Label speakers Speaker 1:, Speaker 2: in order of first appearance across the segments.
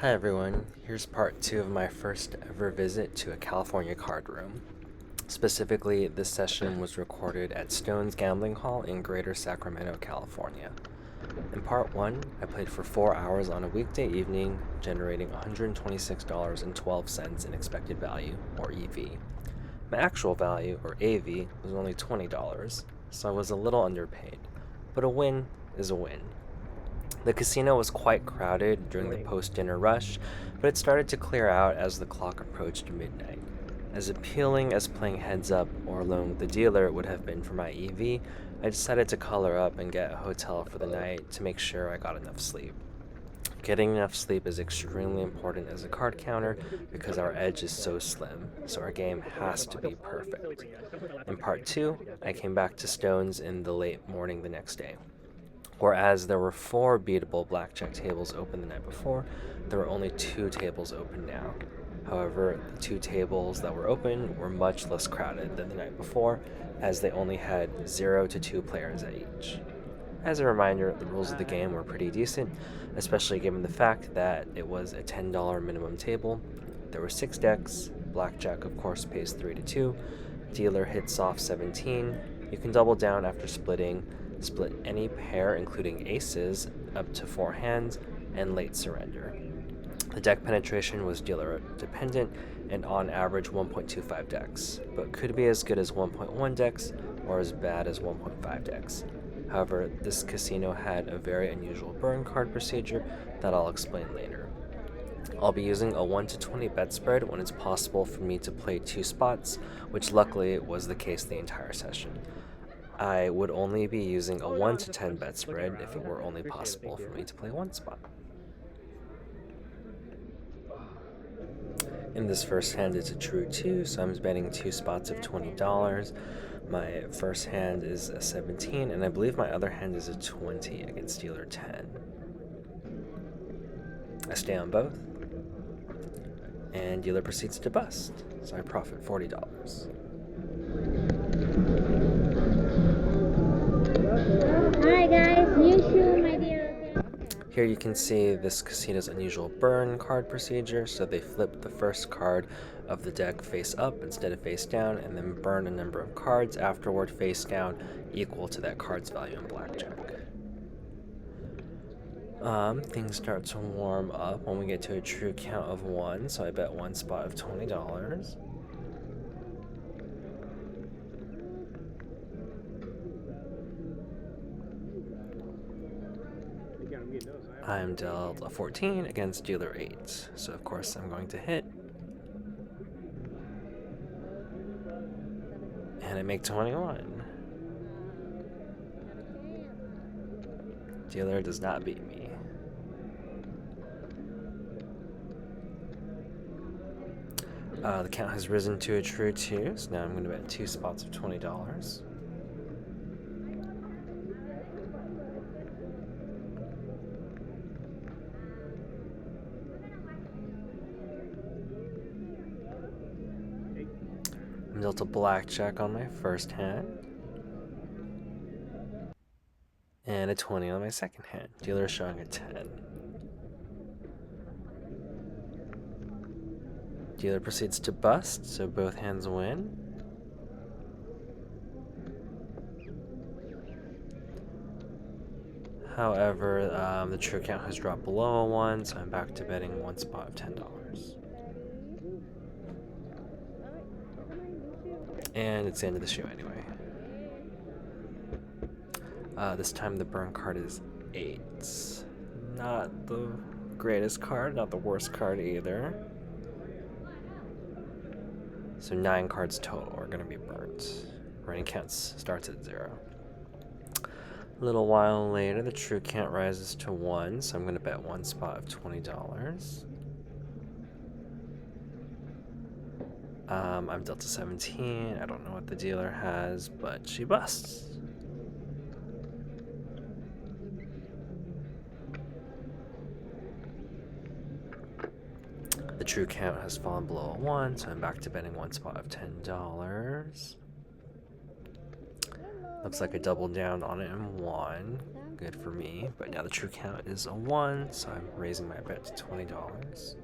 Speaker 1: Hi everyone, here's part 2 of my first ever visit to a California card room. Specifically, this session was recorded at Stone's Gambling Hall in Greater Sacramento, California. In part 1, I played for 4 hours on a weekday evening, generating $126.12 in expected value, or EV. My actual value, or AV, was only $20, so I was a little underpaid, but a win is a win. The casino was quite crowded during the post-dinner rush, but it started to clear out as the clock approached midnight. As appealing as playing heads-up or alone with the dealer would have been for my EV, I decided to color up and get a hotel for the night to make sure I got enough sleep. Getting enough sleep is extremely important as a card counter because our edge is so slim, so our game has to be perfect. In part 2, I came back to Stone's in the late morning the next day. Whereas there were 4 beatable blackjack tables open the night before, there were only 2 tables open now. However, the 2 tables that were open were much less crowded than the night before, as they only had 0 to 2 players at each. As a reminder, the rules of the game were pretty decent, especially given the fact that it was a $10 minimum table. There were 6 decks, blackjack of course pays 3 to 2, dealer hits off 17, you can double down after splitting, split any pair including aces up to 4 hands, and late surrender. The deck penetration was dealer dependent and on average 1.25 decks, but could be as good as 1.1 decks or as bad as 1.5 decks. However, this casino had a very unusual burn card procedure that I'll explain later. I'll be using a 1 to 20 bet spread when it's possible for me to play 2 spots, which luckily was the case the entire session. I would only be using a 1 to 10 bet spread if it were only possible for me to play 1 spot. In this first hand it's a true 2, so I'm betting 2 spots of $20. My first hand is a 17, and I believe my other hand is a 20 against dealer 10. I stay on both, and dealer proceeds to bust, so I profit $40.
Speaker 2: Hi guys, new shoe, my dear.
Speaker 1: Here you can see this casino's unusual burn card procedure, so they flip the first card of the deck face up instead of face down, and then burn a number of cards afterward face down equal to that card's value in blackjack. Things start to warm up when we get to a true count of 1, so I bet 1 spot of $20. I'm dealt a 14 against dealer 8, so of course I'm going to hit. And I make 21. Dealer does not beat me. The count has risen to a true 2, so now I'm going to bet 2 spots of $20. I'm dealt a blackjack on my first hand, and a 20 on my second hand. Dealer showing a 10. Dealer proceeds to bust, so both hands win. However, the true count has dropped below a 1, so I'm back to betting 1 spot of $10. And it's the end of the show anyway. This time the burn card is 8. Not the greatest card, not the worst card either. So 9 cards total are going to be burnt. Running counts starts at 0. A little while later, the true count rises to 1, so I'm going to bet 1 spot of $20. I'm dealt to 17. I don't know what the dealer has, but she busts. The true count has fallen below a 1, so I'm back to betting 1 spot of $10. Looks like I doubled down on it and won. good for me. But now the true count is a 1, so I'm raising my bet to $20.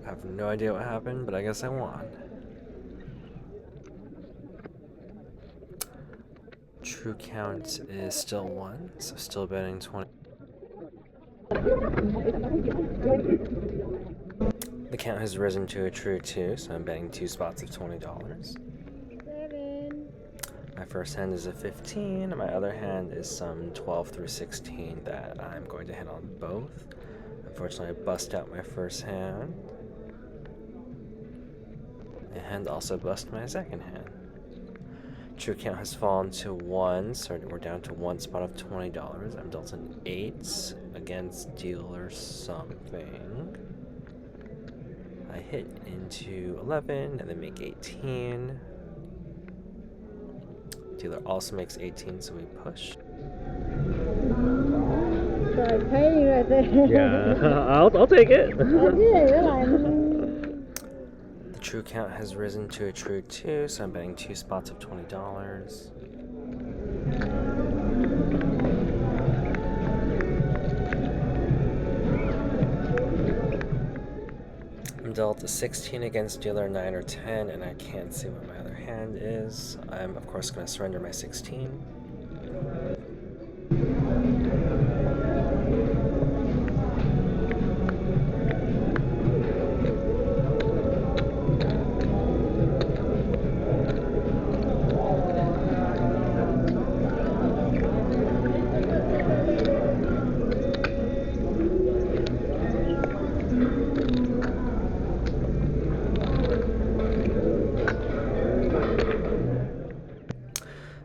Speaker 1: I have no idea what happened, but I guess I won. True count is still 1, so still betting 20. The count has risen to a true 2, so I'm betting 2 spots of $20. My first hand is a 15, and my other hand is some 12 through 16 that I'm going to hit on both. Unfortunately, I bust out my first hand, and also bust my second hand. True count has fallen to 1, so we're down to 1 spot of $20. I'm dealt an 8 against dealer something. I hit into 11 and then make 18. Dealer also makes 18, so we push.
Speaker 2: So I'm paying right there.
Speaker 1: Yeah, I'll take it.
Speaker 2: I did.
Speaker 1: The true count has risen to a true 2, so I'm betting 2 spots of $20. I'm dealt a 16 against dealer 9 or 10, and I can't see what my other hand is. I'm, of course, going to surrender my 16.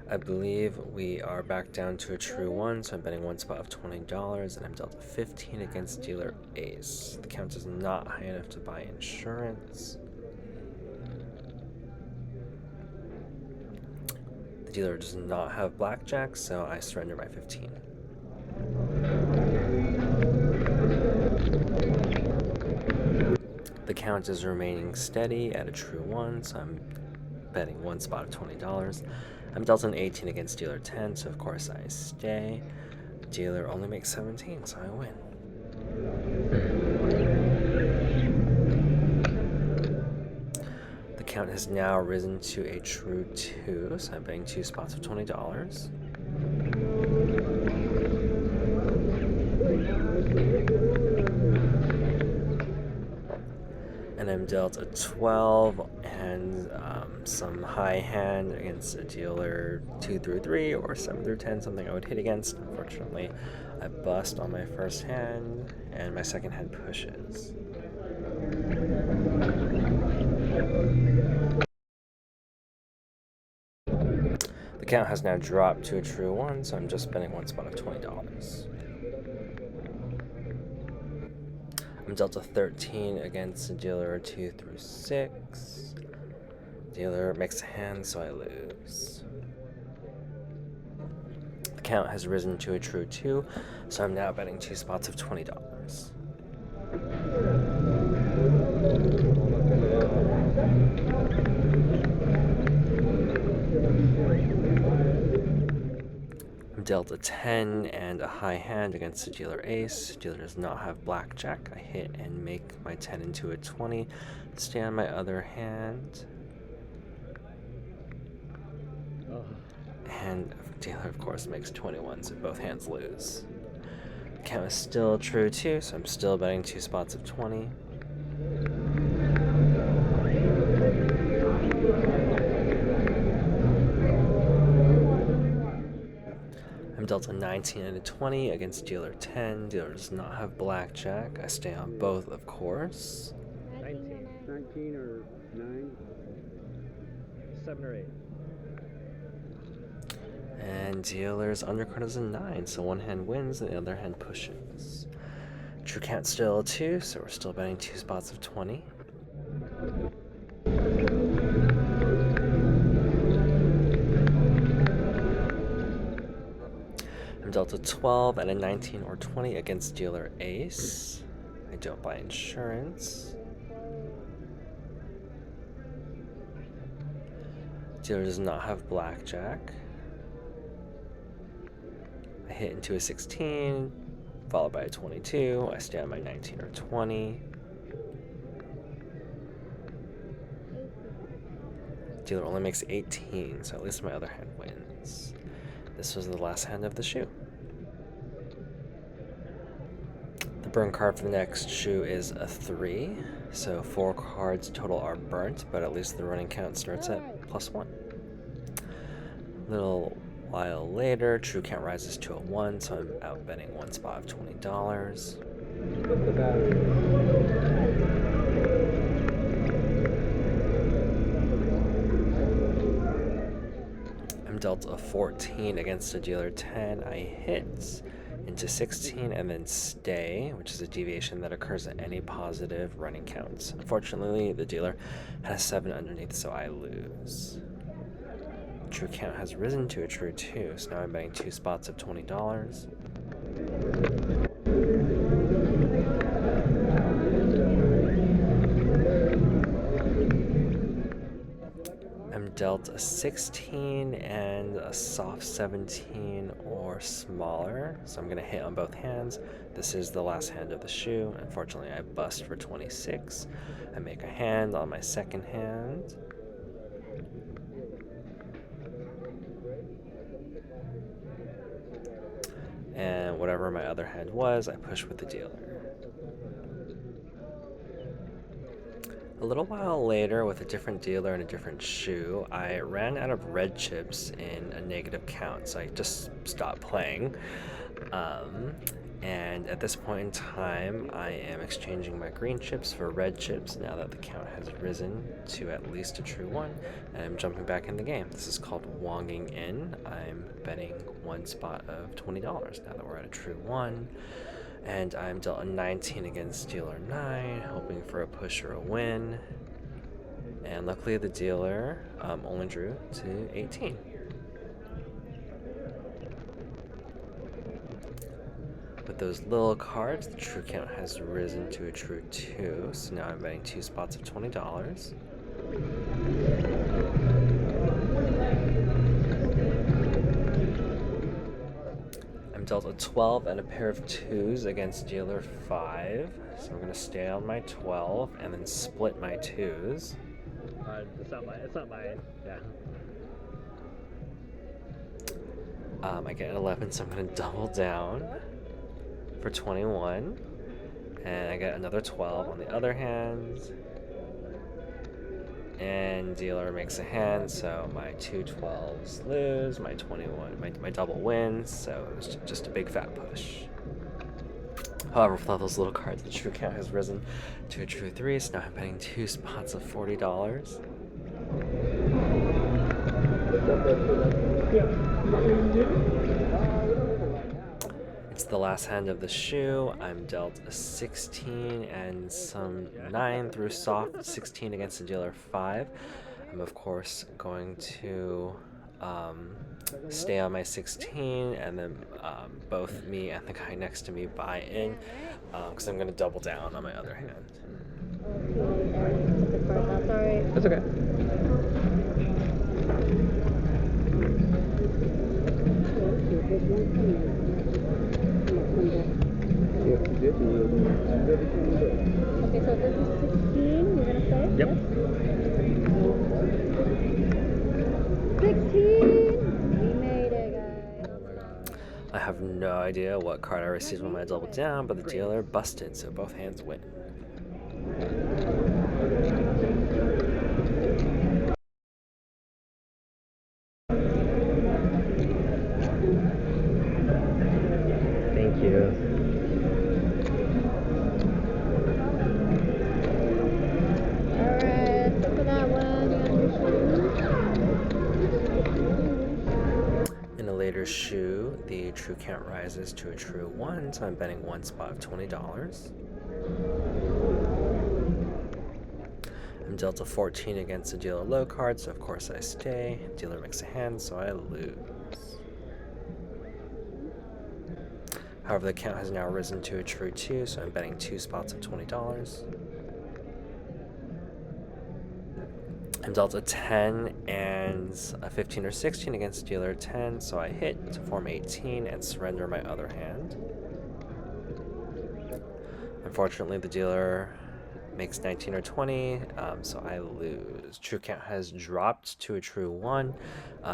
Speaker 1: I believe we are back down to a true 1, so I'm betting 1 spot of $20, and I'm dealt a 15 against dealer ace. The count is not high enough to buy insurance. The dealer does not have blackjack, so I surrender my 15. The count is remaining steady at a true 1, so I'm betting 1 spot of $20. I'm dealt an 18 against dealer 10, so of course I stay. Dealer only makes 17, so I win. The count has now risen to a true 2, so I'm betting 2 spots of $20. And I'm dealt a 12 and some high hand against a dealer 2 through 3 or 7 through 10, something I would hit against. Unfortunately, I bust on my first hand, and my second hand pushes. The count has now dropped to a true 1, so I'm just betting 1 spot of $20. I'm dealt a 13 against a dealer 2 through 6. Dealer makes a hand, so I lose. The count has risen to a true 2, so I'm now betting 2 spots of $20. I'm dealt a 10 and a high hand against a dealer ace. Dealer does not have blackjack. I hit and make my 10 into a 20. Stay on my other hand. And dealer, of course, makes 21, so both hands lose. The count is still true 2, so I'm still betting 2 spots of 20. I'm dealt a 19 and a 20 against dealer 10. Dealer does not have blackjack. I stay on both, of course.
Speaker 3: 19 or 9? 7 or 8.
Speaker 1: And dealer's undercard is a 9, so one hand wins and the other hand pushes. True count still a 2, so we're still betting 2 spots of 20. dealt a 12 and a 19 or 20 against dealer ace. I don't buy insurance. Dealer does not have blackjack. I hit into a 16, followed by a 22. I stay on my 19 or 20. Dealer only makes 18, so at least my other hand wins. This was the last hand of the shoe. The burn card for the next shoe is a 3, so 4 cards total are burnt, but at least the running count starts at +1. A little while later, true count rises to a 1, so I'm out betting one spot of $20. I'm dealt a 14 against a dealer 10. I hit into 16 and then stay, which is a deviation that occurs at any positive running counts. Unfortunately, the dealer has 7 underneath, so I lose. True count has risen to a true 2, so now I'm betting 2 spots of $20. I'm dealt a 16 and a soft 17 or smaller, so I'm going to hit on both hands. This is the last hand of the shoe. Unfortunately, I bust for 26. I make a hand on my second hand. And whatever my other hand was, I push with the dealer. A little while later, with a different dealer and a different shoe, I ran out of red chips in a negative count, so I just stopped playing. And at this point in time, I am exchanging my green chips for red chips now that the count has risen to at least a true 1, and I'm jumping back in the game. This is called wonging in. I'm betting one spot of $20 now that we're at a true 1. And I'm dealt a 19 against dealer 9, hoping for a push or a win. And luckily the dealer only drew to 18. With those little cards, the true count has risen to a true 2, so now I'm betting 2 spots of $20. Dealt a 12 and a pair of 2s against dealer 5, so I'm going to stay on my 12 and then split my 2s.
Speaker 3: It's not mine. Yeah.
Speaker 1: I get an 11, so I'm going to double down for 21, and I get another 12 on the other hand. And dealer makes a hand, so my 2 12s lose, my 21, my double wins, so it was just a big fat push. However, with all those little cards, the true count has risen to a true 3, so now I'm betting 2 spots of $40. It's the last hand of the shoe. I'm dealt a 16 and some 9 through soft, 16 against the dealer 5. I'm of course going to stay on my 16, and then both me and the guy next to me buy in, because I'm going to double down on my other hand.
Speaker 2: Sorry.
Speaker 3: That's okay.
Speaker 2: Okay, so this is 16, you're gonna say?
Speaker 3: Yep.
Speaker 2: 16! We made it, guys.
Speaker 3: Oh my god.
Speaker 1: I have no idea what card I received when I doubled down, but the dealer busted, so both hands win.
Speaker 3: Thank you.
Speaker 2: Alright, so for that one, you
Speaker 1: In a later shoe, the true count rises to a true 1, so I'm betting one spot of $20. I'm dealt a 14 against the dealer low card, so of course I stay. Dealer makes a hand, so I lose. However, the count has now risen to a true 2, so I'm betting 2 spots of $20. I'm dealt a 10 and a 15 or 16 against dealer 10, so I hit to form 18 and surrender my other hand. Unfortunately, the dealer makes 19 or 20, so I lose. True count has dropped to a true 1,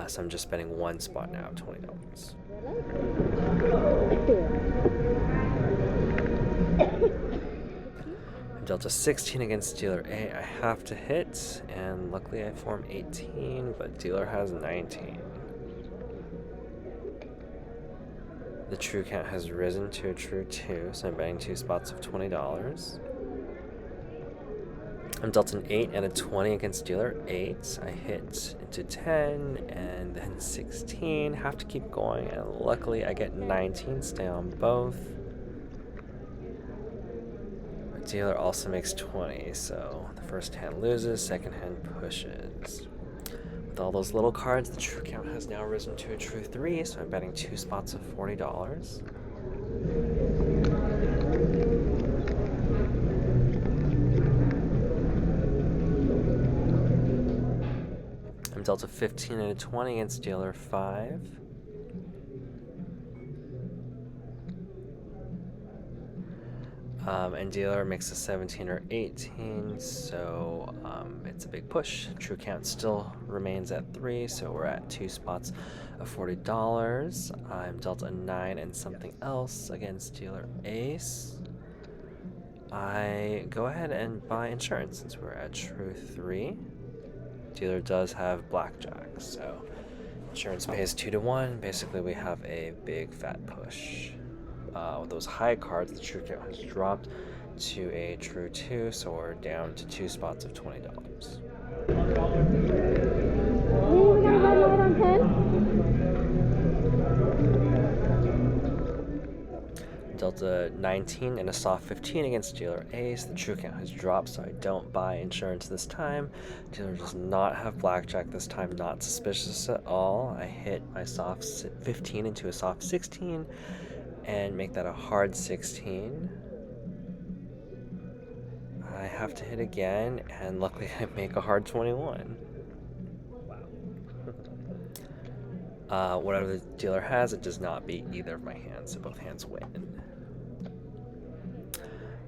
Speaker 1: so I'm just betting 1 spot now, $20. I'm dealt a 16 against dealer A. I have to hit, and luckily I form 18, but dealer has 19. The true count has risen to a true 2, so I'm betting 2 spots of $20. I'm dealt an 8 and a 20 against dealer 8. I hit into 10 and then 16. Have to keep going, and luckily I get 19, stay on both. But dealer also makes 20, so the first hand loses, second hand pushes. With all those little cards, the true count has now risen to a true 3, so I'm betting 2 spots of $40. I'm dealt a 15 and a 20 against dealer 5. And dealer makes a 17 or 18, so it's a big push. True count still remains at 3, so we're at 2 spots of $40. I'm dealt a 9 and something else against dealer ace. I go ahead and buy insurance since we're at true 3. Dealer does have blackjack, so insurance pays 2 to 1. Basically, we have a big fat push. With those high cards, the true count has dropped to a true 2, so we're down to 2 spots of $20.
Speaker 2: We got a red light on 10.
Speaker 1: Delta 19 and a soft 15 against dealer ace. The true count has dropped, so I don't buy insurance this time. Dealer does not have blackjack this time, not suspicious at all. I hit my soft 15 into a soft 16 and make that a hard 16. I have to hit again, and luckily I make a hard 21.
Speaker 3: Wow.
Speaker 1: Whatever the dealer has, it does not beat either of my hands, so both hands win.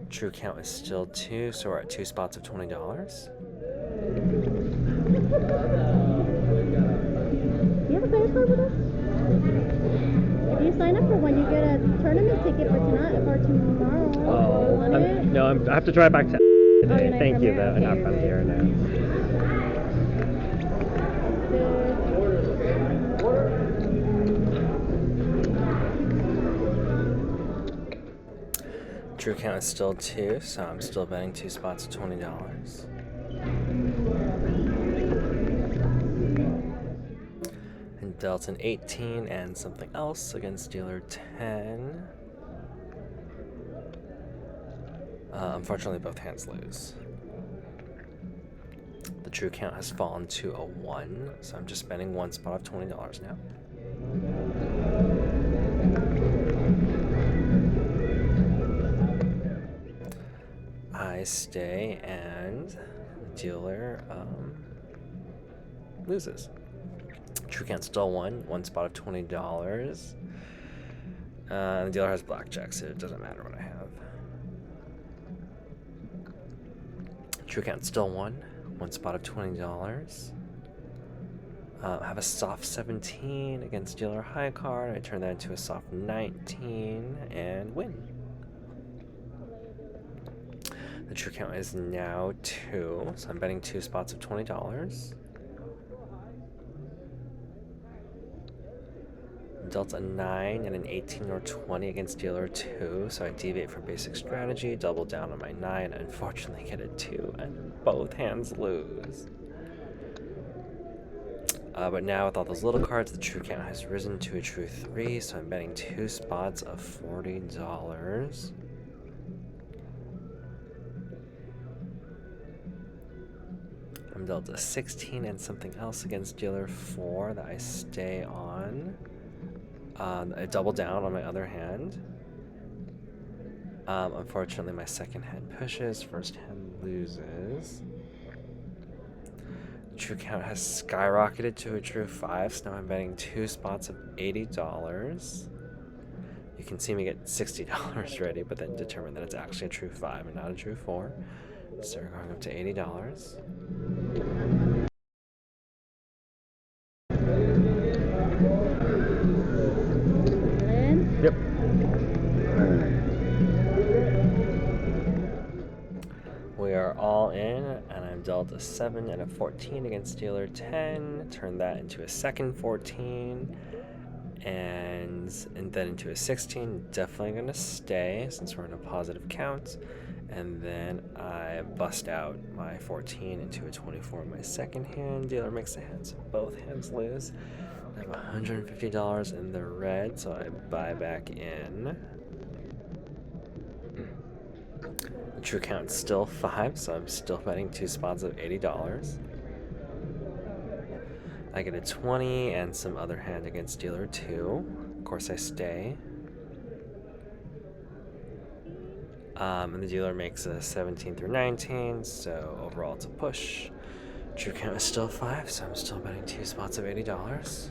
Speaker 1: True count is still 2, so we're at 2 spots of $20.
Speaker 2: Do you have a credit card with us? If you sign up for one, you get a tournament ticket for tonight or tomorrow.
Speaker 3: Oh,
Speaker 2: Want it?
Speaker 3: no, I have to drive back to today.
Speaker 2: not
Speaker 3: Thank
Speaker 2: from
Speaker 3: you,
Speaker 2: here?
Speaker 3: though. Not from here, no.
Speaker 1: True count is still 2, so I'm still betting 2 spots of $20. And dealt an 18 and something else against dealer 10. Unfortunately, both hands lose. The true count has fallen to a 1, so I'm just spending 1 spot of $20 now. I stay, and the dealer loses. True count still 1 spot of $20. The dealer has blackjack, so it doesn't matter what I have. True count still 1 spot of $20. I have a soft 17 against dealer high card. I turn that into a soft 19 and win. The true count is now 2, so I'm betting 2 spots of $20. Dealt a 9 and an 18 or 20 against dealer 2, so I deviate from basic strategy, double down on my 9, unfortunately get a 2, and both hands lose. But now with all those little cards, the true count has risen to a true 3, so I'm betting 2 spots of $40. I'm dealt a 16 and something else against dealer 4 that I stay on. I double down on my other hand. Unfortunately, my second hand pushes, first hand loses. True count has skyrocketed to a true 5, so now I'm betting 2 spots of $80. You can see me get $60 ready, but then determine that it's actually a true 5 and not a true 4. So we're going up to $80.
Speaker 3: Yep.
Speaker 1: We are all in, and I'm dealt a 7 and a 14 against dealer 10. Turn that into a second 14, and then into a 16. Definitely going to stay since we're in a positive count. And then I bust out my 14 into a 24 in my second hand. Dealer makes a hand, so both hands lose. I have $150 in the red, so I buy back in. The true count's still 5, so I'm still betting 2 spots of $80. I get a 20 and some other hand against dealer 2. Of course, I stay. And the dealer makes a 17 through 19, so overall it's a push. True count is still 5, so I'm still betting 2 spots of $80.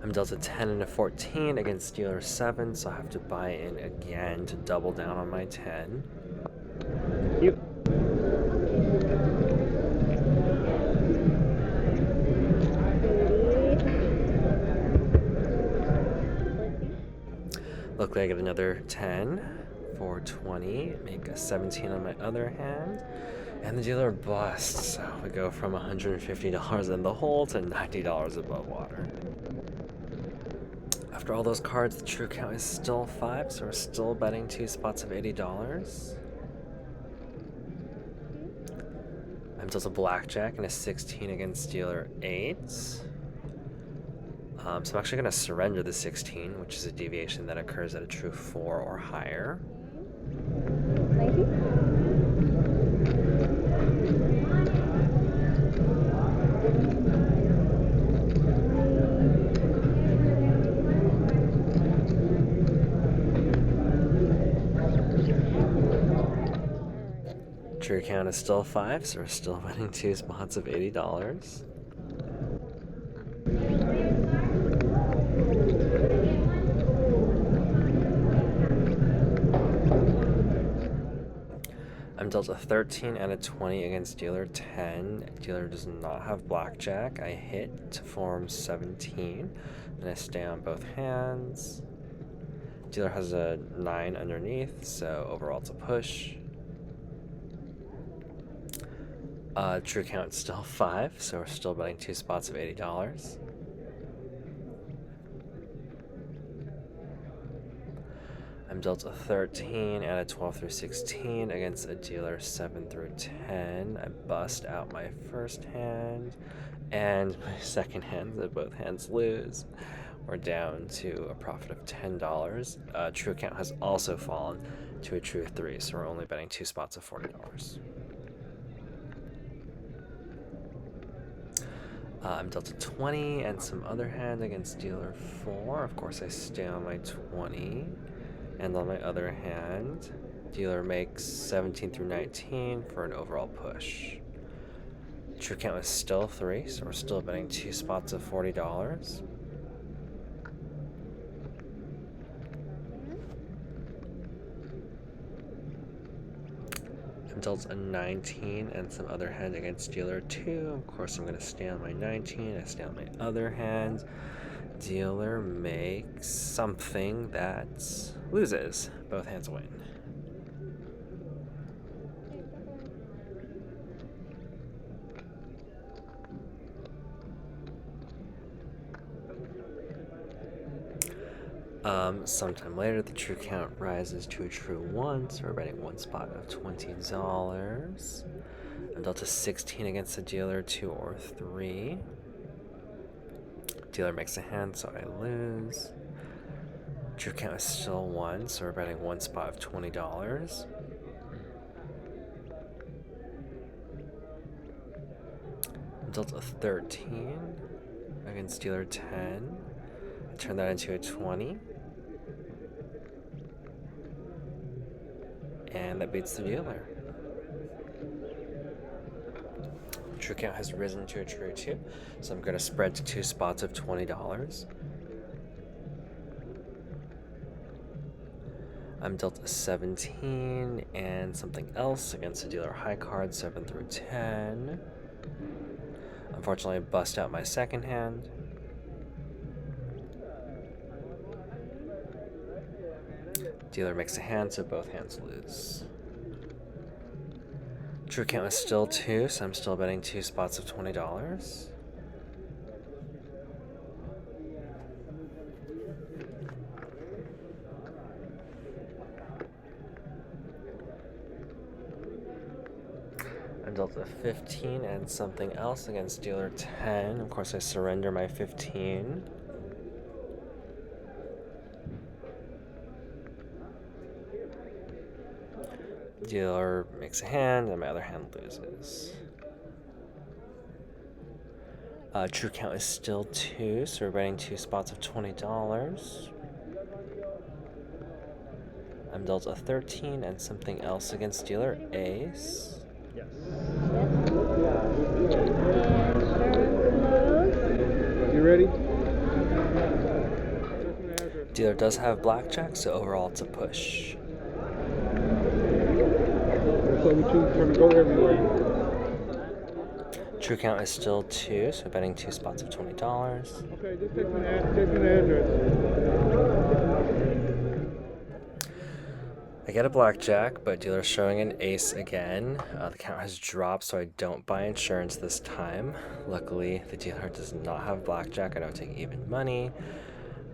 Speaker 1: I'm dealt a 10 and a 14 against dealer 7, so I have to buy in again to double down on my 10.
Speaker 3: You.
Speaker 1: Luckily, I get another 10 for 20, make a 17 on my other hand, and the dealer busts. So we go from $150 in the hole to $90 above water. After all those cards, the true count is still 5, so we're still betting 2 spots of $80. I'm dealt a blackjack and a 16 against dealer 8. So I'm actually going to surrender the 16, which is a deviation that occurs at a true 4 or higher.
Speaker 2: 90?
Speaker 1: True count is still 5, so we're still betting 2 spots of $80. I'm dealt a 13 and a 20 against dealer 10. Dealer does not have blackjack. I hit to form 17, and I stay on both hands. Dealer has a 9 underneath, so overall it's a push. True count is still 5, so we're still betting 2 spots of $80. I'm dealt a 13 and a 12 through 16 against a dealer 7 through 10. I bust out my first hand and my second hand, so both hands lose. We're down to a profit of $10. True count has also fallen to a true 3, so we're only betting 2 spots of $40. I'm dealt a 20 and some other hand against dealer 4. Of course, I stay on my 20. And on my other hand, dealer makes 17 through 19 for an overall push. True count is still 3, so we're still betting 2 spots of $40. I'm dealt a 19 and some other hand against dealer 2. Of course, I'm going to stay on my 19. I stay on my other hand. Dealer makes something that loses. Both hands win. Sometime later, the true count rises to a true 1, so we're betting 1 spot of $20. I'm dealt a 16 against the dealer 2 or 3. Dealer makes a hand, so I lose. True count is still 1, so we're betting 1 spot of $20. dealt a 13 against dealer 10. I turn that into a 20. And that beats the dealer. True count has risen to a true 2, so I'm going to spread to 2 spots of $20. I'm dealt a 17 and something else against the dealer high card, 7 through 10. Unfortunately, I bust out my second hand. Dealer makes a hand, so both hands lose. True count is still 2, so I'm still betting 2 spots of $20. I'm dealt a 15 and something else against dealer 10. Of course, I surrender my 15. Dealer makes a hand, and my other hand loses. True count is still 2, so we're betting 2 spots of $20. I'm dealt a 13 and something else against dealer ace.
Speaker 3: Yes.
Speaker 2: And close.
Speaker 3: You ready?
Speaker 1: Dealer does have blackjack, so overall it's a push.
Speaker 3: So we choose from go everywhere.
Speaker 1: True count is still 2, so betting 2 spots of $20.
Speaker 3: Okay, just text me the address.
Speaker 1: I get a blackjack, but dealer's showing an ace again. The count has dropped, so I don't buy insurance this time. Luckily, the dealer does not have blackjack. I don't take even money.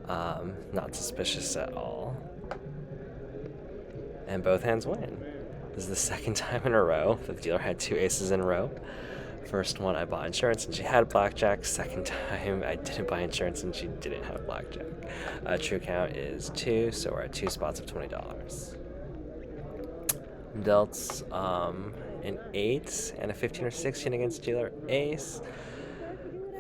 Speaker 1: Not suspicious at all. And both hands win. This is the second time in a row that the dealer had 2 aces in a row. First one, I bought insurance and she had blackjack. Second time, I didn't buy insurance and she didn't have blackjack. True count is 2, so we're at 2 spots of $20. Dealt an 8 and a 15 or 16 against dealer ace.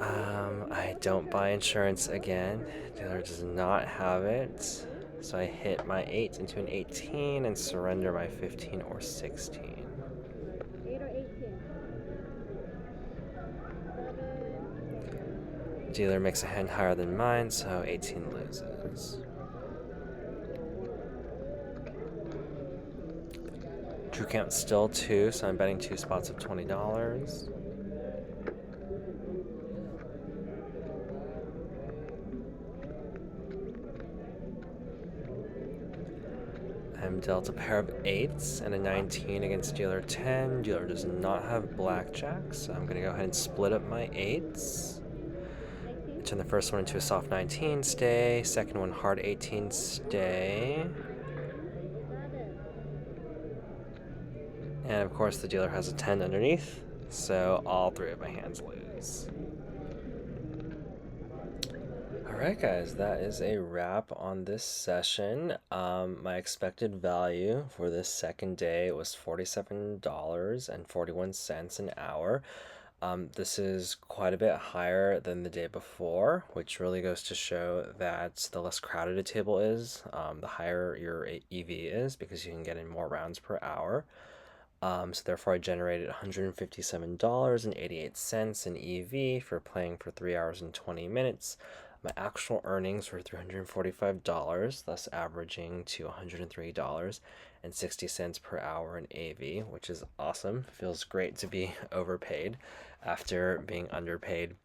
Speaker 1: I don't buy insurance again. Dealer does not have it. So I hit my 8 into an 18 and surrender my 15 or 16.
Speaker 2: 8 or 18.
Speaker 1: Dealer makes a hand higher than mine, so 18 loses. True count still 2, so I'm betting 2 spots of $20. I'm dealt a pair of 8s and a 19 against dealer 10. Dealer does not have blackjack, so I'm going to go ahead and split up my 8s. I turn the first one into a soft 19, stay. Second one, hard 18, stay. And of course the dealer has a 10 underneath, so all 3 of my hands lose. Alright guys, that is a wrap on this session. My expected value for this second day was $47.41 an hour. This is quite a bit higher than the day before, which really goes to show that the less crowded a table is, the higher your EV is, because you can get in more rounds per hour. So therefore I generated $157.88 in EV for playing for 3 hours and 20 minutes. My actual earnings were $345, thus averaging to $103.60 per hour in AV, which is awesome. Feels great to be overpaid after being underpaid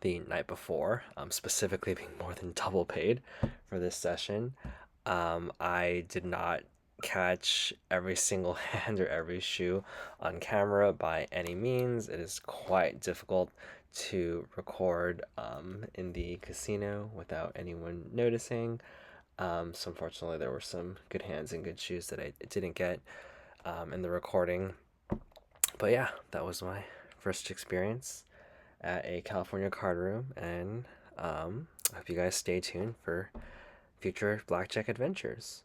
Speaker 1: the night before, specifically being more than double paid for this session. I did not catch every single hand or every shoe on camera by any means. It is quite difficult to record in the casino without anyone noticing. So unfortunately there were some good hands and good shoes that I didn't get in the recording. But yeah, that was my first experience at a California card room, and I hope you guys stay tuned for future blackjack adventures.